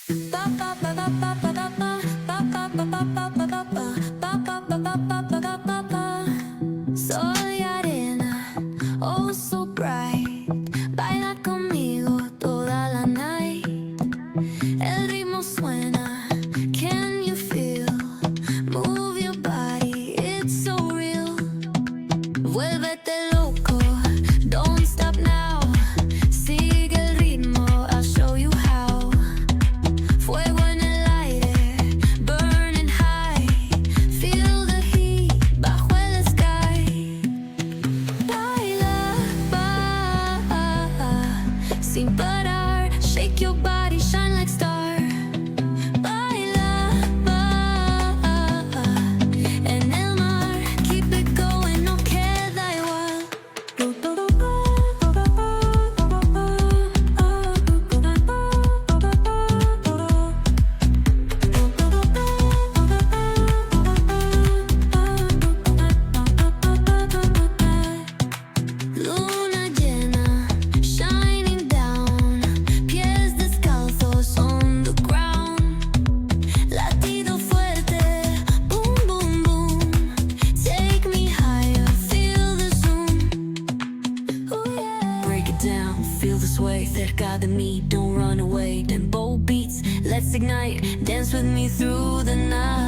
Soy arena, oh so bright. Baila conmigo toda la night. El ritmo suena, can you feel? Move your body, it's so real. Vuélvete loco, don't stop now. Sigue el ritmo, I'll show you how. Fuego en el aire, burning high. Feel the heat bajo el sky. Baila, sin parar. Shake your body, shine like star. Baila, en el mar. Keep it going, no queda igual. Luna llena, shining down. Pies descalzos on the ground. Latido fuerte, boom, boom, boom. Take me higher, feel the zoom. Ooh, yeah. Break it down, feel the sway. Cerca de mí, don't run away. Tempo beats, let's ignite. Dance with me through the night.